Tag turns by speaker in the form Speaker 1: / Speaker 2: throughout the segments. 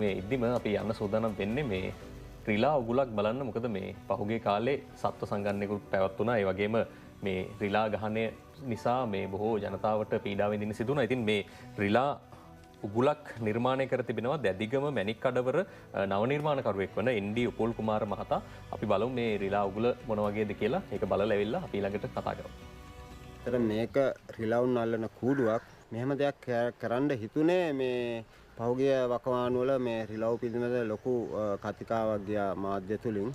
Speaker 1: මේ ඉද්දිම අපි යන්න සූදානම් වෙන්නේ මේ රිලා උගුලක් බලන්න. මොකද මේ පහුගිය කාලේ සත්ව සංගණනයකුත් පැවැත්වුණා. ඒ වගේම මේ රිලා ගහණය නිසා මේ බොහෝ ජනතාවට පීඩා විඳින්න සිදු වුණා. ඉතින් මේ රිලා උගුලක් නිර්මාණය කර තිබෙනවා දැදිගම මැණික් කඩවර නව නිර්මාණකරුවෙක් වන එන්.ඩී. උපුල් කුමාර මහතා. අපි බලමු මේ රිලා උගුල මොන වගේද කියලා. ඒක බලලා ඇවිල්ලා අපි ළඟට කතා කරමු.
Speaker 2: ඒතර මේක රිලවුන් අල්ලන කූඩුවක්. මෙහෙම දෙයක් කරන්න හිතුනේ මේ පහුගිය වකවානු වල මේ රිලව් පිළිබඳ ලොකු කතිකාවක් ගියා මාධ්‍ය තුලින්.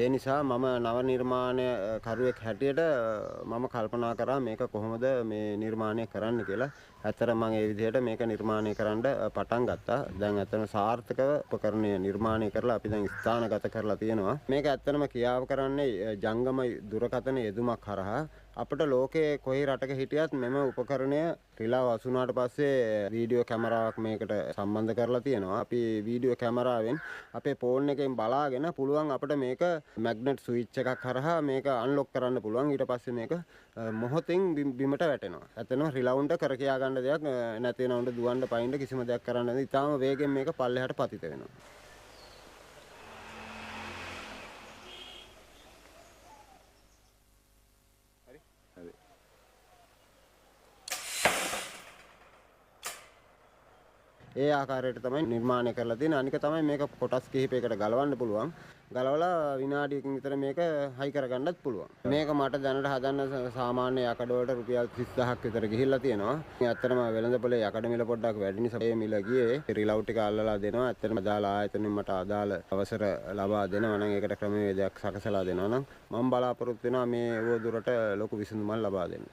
Speaker 2: ඒ නිසා මම නව නිර්මාණ කරුවෙක් හැටියට මම කල්පනා කරා මේක කොහොමද මේ නිර්මාණය කරන්න කියලා. ඇත්තට මම ඒ විදිහට මේක නිර්මාණය කරන්න පටන් ගත්තා. දැන් ඇත්තටම සාර්ථකව උපකරණය නිර්මාණය කරලා අපි දැන් ස්ථානගත කරලා තියෙනවා. මේක ඇත්තටම ක්‍රියාව කරන්නේ ජංගම දුරකථන යෙදුමක් හරහා. අපිට ලෝකේ කොයි රටක හිටියත් මෙම උපකරණය රිලා වසුනාට පස්සේ වීඩියෝ කැමරාවක් මේකට සම්බන්ධ කරලා තියෙනවා. අපි වීඩියෝ කැමරාවෙන් අපේ ෆෝන් එකෙන් බලාගෙන පුළුවන් අපිට මේක මැග්නට් ස්විච් එකක් හරහා මේක අන්ලොක් කරන්න පුළුවන්. ඊට පස්සේ මේක මොහොතින් බිමට වැටෙනවා. ඇත්තටම රිලවුන්ට කර කියා ගන්න දෙයක් නැති වෙනවුන්ට දුවන්න පයින්න කිසිම දෙයක් කරන්න නැති. ඉතාලම වේගෙන් මේක පල්ලෙහාට පතිත වෙනවා. ඒ ආකාරයට තමයි නිර්මාණය කරලා තියෙන්නේ. අනික තමයි මේක කොටස් කිහිපයකට ගලවන්න පුළුවන්. ගලවලා විනාඩියකින් විතර මේක හයි කරගන්නත් පුළුවන්. මේක මට දැනට හදන්න සාමාන්‍ය යකඩ වලට රුපියල් 30000ක් විතර ගිහිල්ලා තියෙනවා. ඇත්තටම වෙළඳපොලේ යකඩ මිල පොඩ්ඩක් වැඩි නිසා මේ මිල ගියේ රිලව් ටික අල්ලලා දෙනවා. ඇත්තටම අදාළ ආයතනෙන් මට අදාළ අවසර ලබා දෙනවා නම් ඒකට ක්‍රමවේදයක් සකසලා දෙනවා නම් මම බලාපොරොත්තු වෙනවා මේ දුරට ලොකු විසඳුමක් ලබා දෙන්න.